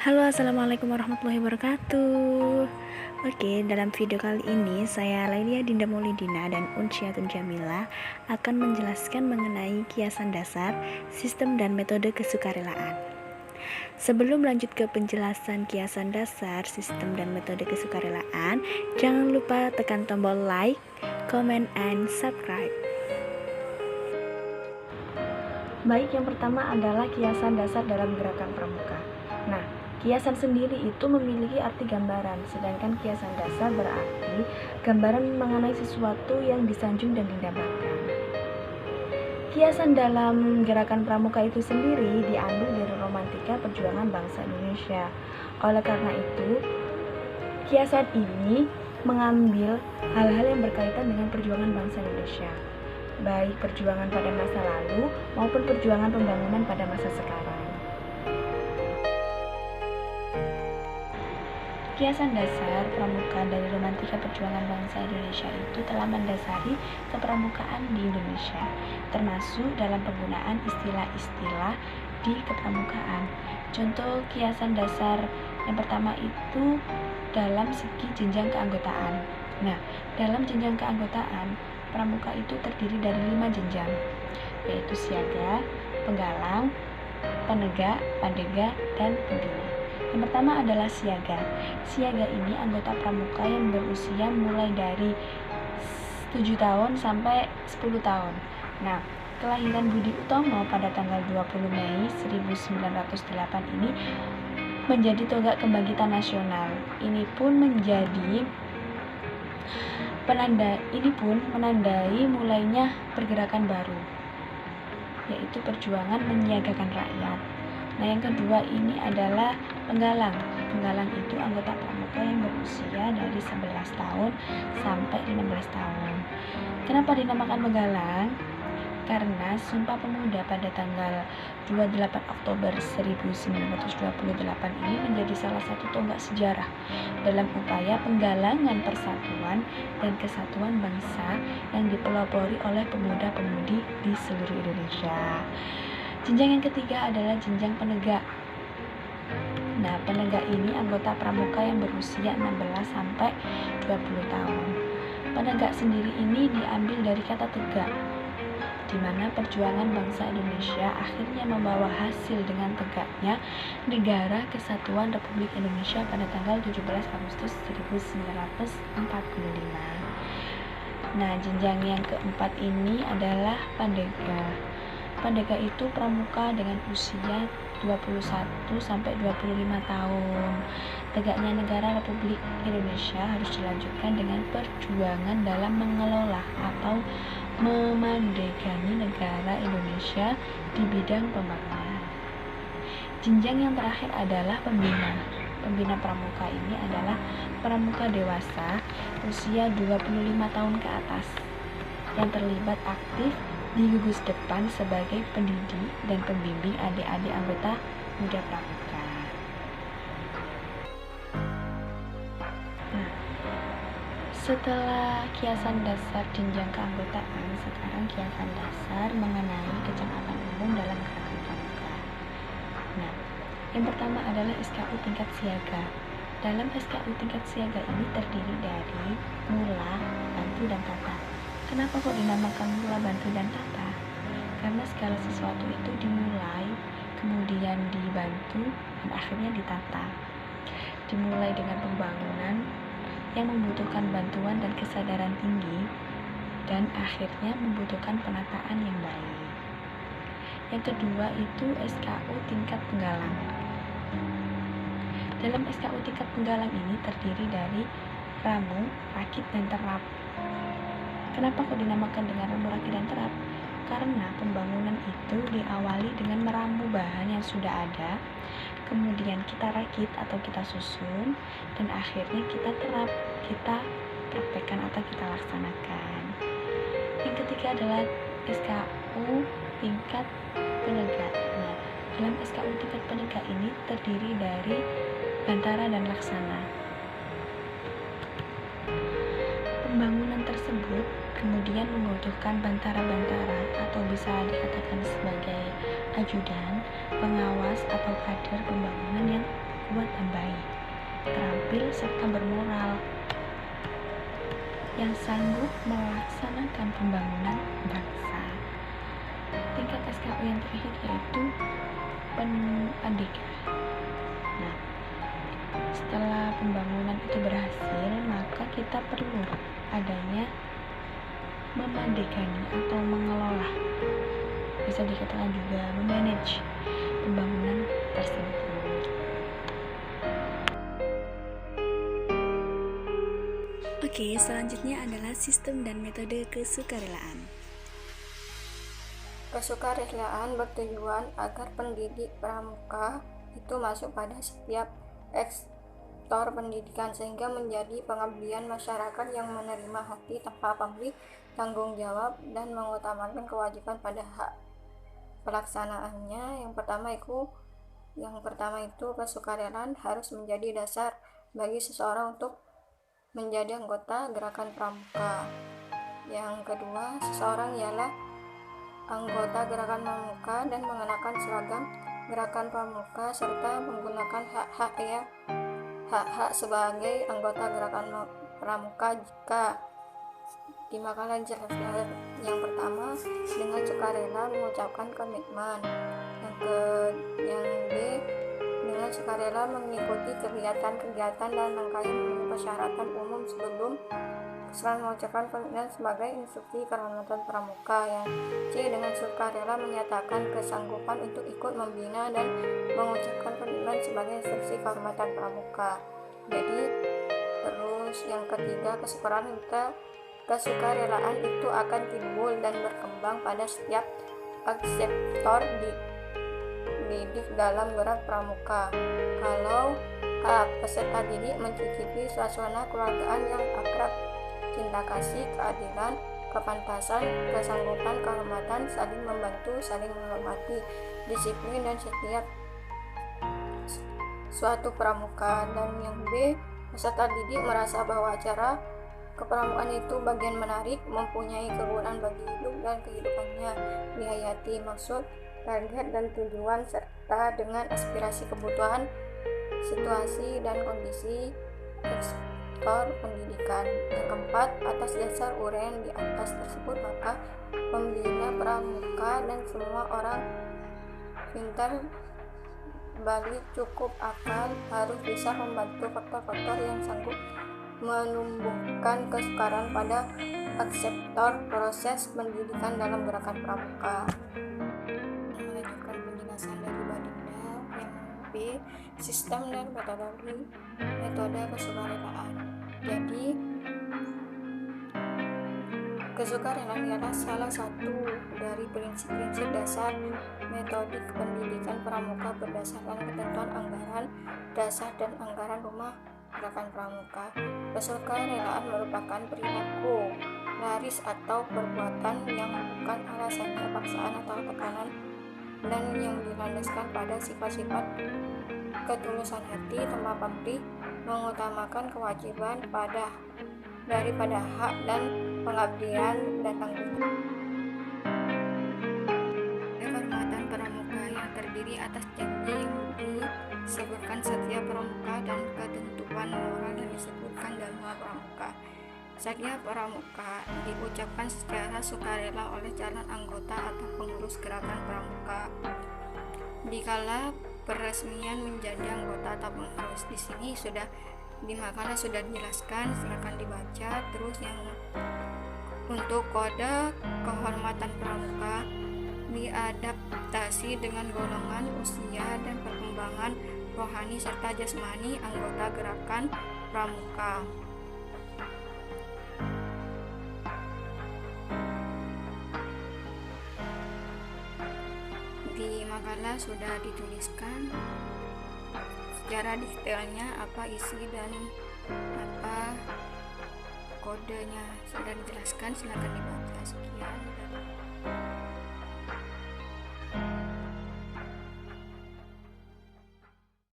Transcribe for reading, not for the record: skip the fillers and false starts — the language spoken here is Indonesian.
Halo, assalamualaikum warahmatullahi wabarakatuh. Oke, dalam video kali ini saya Lailia Dinda Maulidina dan Unsyiatun Jamila akan menjelaskan mengenai kiasan dasar, sistem dan metode kesukarelaan. Sebelum lanjut ke penjelasan kiasan dasar, sistem dan metode kesukarelaan, jangan lupa tekan tombol like, comment, and subscribe. Baik, yang pertama adalah kiasan dasar dalam gerakan pramuka. Nah, kiasan sendiri itu memiliki arti gambaran, sedangkan kiasan dasar berarti gambaran mengenai sesuatu yang disanjung dan didambakan. Kiasan dalam gerakan pramuka itu sendiri diambil dari romantika perjuangan bangsa Indonesia. Oleh karena itu, kiasan ini mengambil hal-hal yang berkaitan dengan perjuangan bangsa Indonesia, baik perjuangan pada masa lalu maupun perjuangan pembangunan pada masa sekarang. Kiasan dasar pramuka dari romantika perjuangan bangsa Indonesia itu telah mendasari kepramukaan di Indonesia, termasuk dalam penggunaan istilah-istilah di kepramukaan. Contoh kiasan dasar yang pertama itu dalam segi jenjang keanggotaan. Nah, dalam jenjang keanggotaan, pramuka itu terdiri dari 5 jenjang, yaitu siaga, penggalang, penegak, pandega, dan pembina. Yang pertama adalah siaga. Siaga ini anggota pramuka yang berusia mulai dari 7 tahun sampai 10 tahun. Nah, kelahiran Budi Utomo pada tanggal 20 Mei 1908 ini menjadi tonggak kebangkitan nasional. Ini pun menandai mulainya pergerakan baru, yaitu perjuangan menyiagakan rakyat. Nah, yang kedua ini adalah penggalang. Penggalang itu anggota pramuka yang berusia dari 11 tahun sampai 15 tahun. Kenapa dinamakan penggalang? Karena Sumpah Pemuda pada tanggal 28 Oktober 1928 ini menjadi salah satu tonggak sejarah dalam upaya penggalangan persatuan dan kesatuan bangsa yang dipelopori oleh pemuda-pemudi di seluruh Indonesia. Jenjang yang ketiga adalah jenjang penegak. Nah, penegak ini anggota pramuka yang berusia 16 sampai 20 tahun. Penegak sendiri ini diambil dari kata tegak, di mana perjuangan bangsa Indonesia akhirnya membawa hasil dengan tegaknya Negara Kesatuan Republik Indonesia pada tanggal 17 Agustus 1945. Nah, jenjang yang keempat ini adalah pandega. Pandega itu pramuka dengan usia 21 sampai 25 tahun. Tegaknya negara Republik Indonesia harus dilanjutkan dengan perjuangan dalam mengelola atau memandegani negara Indonesia di bidang pembangunan. Jenjang yang terakhir adalah pembina. Pembina pramuka ini adalah pramuka dewasa usia 25 tahun ke atas yang terlibat aktif di gugus depan sebagai pendidik dan pembimbing adik-adik anggota muda pramuka. Nah, setelah kiasan dasar jenjang keanggotaan, sekarang kiasan dasar mengenai kecakapan umum dalam gerakan pramuka. Nah, yang pertama adalah SKU tingkat siaga. Dalam SKU tingkat siaga ini terdiri dari mula, bantu, dan tata. Kenapa kok dinamakan mula, bantu, dan tata? Karena segala sesuatu itu dimulai, kemudian dibantu, dan akhirnya ditata. Dimulai dengan pembangunan yang membutuhkan bantuan dan kesadaran tinggi, dan akhirnya membutuhkan penataan yang baik. Yang kedua itu SKU tingkat penggalang. Dalam SKU tingkat penggalang ini terdiri dari ramu, rakit, dan terap. Kenapa kok dinamakan dengan ramu, rakit, dan terap? Karena pembangunan itu diawali dengan meramu bahan yang sudah ada, kemudian kita rakit atau kita susun, dan akhirnya kita terap, kita praktekkan atau kita laksanakan. Yang ketiga adalah SKU tingkat penegak. Nah, dalam SKU tingkat penegak ini terdiri dari bantara dan laksana. Pembangunan tersebut kemudian membutuhkan bantara-bantara atau bisa dikatakan sebagai ajudan, pengawas atau kader pembangunan yang kuat stabil serta bermoral, yang sanggup melaksanakan pembangunan bangsa. Tingkat SKU yang terakhir yaitu pendidikan. Nah, setelah pembangunan itu berhasil, maka kita perlu adanya memandekani atau mengelola, bisa dikatakan juga memanage pembangunan tersebut. Oke, selanjutnya adalah sistem dan metode kesukarelaan. Kesukarelaan bertujuan agar pendidik pramuka itu masuk pada setiap sektor pendidikan sehingga menjadi pengabdian masyarakat yang menerima hati tanpa pamrih, tanggung jawab, dan mengutamakan kewajiban pada hak pelaksanaannya. Yang pertama itu kesukarelaan harus menjadi dasar bagi seseorang untuk menjadi anggota gerakan pramuka. Yang kedua, seseorang ialah anggota gerakan pramuka dan mengenakan seragam gerakan pramuka serta menggunakan hak-hak sebagai anggota gerakan pramuka jika di makalah dijelaskan. Yang pertama, dengan sukarela mengucapkan komitmen. Yang B, dengan sukarela mengikuti kegiatan-kegiatan dan rangkaian persyaratan umum sebelum mengucapkan komitmen sebagai instruksi kehormatan pramuka. Yang C, dengan sukarela menyatakan kesanggupan untuk ikut membina dan mengucapkan komitmen sebagai instruksi kehormatan pramuka. Jadi terus yang ketiga, kesukarelaan itu akan timbul dan berkembang pada setiap sektor didik dalam gerak pramuka. Kalau peserta didik mencicipi suasana keluargaan yang akrab, cinta kasih, keadilan, kepantasan, kesanggupan, kehormatan, saling membantu, saling menghormati, disiplin, dan setiap suatu pramuka. Dan yang B, peserta didik merasa bahwa acara kepramukaan itu bagian menarik, mempunyai kegunaan bagi hidup dan kehidupannya, dihayati maksud, target, dan tujuan serta dengan aspirasi, kebutuhan, situasi, dan kondisi sektor pendidikan. Yang keempat, atas dasar uraian di atas tersebut, maka pembina pramuka dan semua orang pintar balik cukup akal harus bisa membantu faktor-faktor yang sanggup menumbuhkan kesukaran pada sektor proses pendidikan dalam gerakan pramuka. Melanjutkan penjelasan dari Badinda. Yang B, sistem dan metode kesukarelaan. Jadi kesukarelaan ialah salah satu dari prinsip-prinsip dasar metodik pendidikan pramuka berdasarkan ketentuan anggaran dasar dan anggaran rumah gerakan pramuka. Kesukarelaan merupakan perilaku laris atau perbuatan yang bukan alasannya paksaan atau tekanan dan yang dilandaskan pada sifat-sifat ketulusan hati tanpa pamrih, mengutamakan kewajiban daripada hak dan pengabdian dan tanggung jawab. Kehormatan pramuka yang terdiri atas janji yang disebutkan setiap pramuka dan ketentuan moral yang disebutkan dalam pramuka. Setiap pramuka diucapkan secara sukarela oleh calon anggota atau pengurus gerakan pramuka. Dikala peresmian menjadi anggota atau pengurus, di sini di makalah sudah dijelaskan, silakan dibaca. Terus yang untuk kode kehormatan pramuka diadaptasi dengan golongan, usia, dan perkembangan rohani serta jasmani anggota gerakan pramuka. Di makalah sudah dituliskan secara detailnya apa isi dan apa kodenya, sudah dijelaskan, silakan dibaca. Sekian.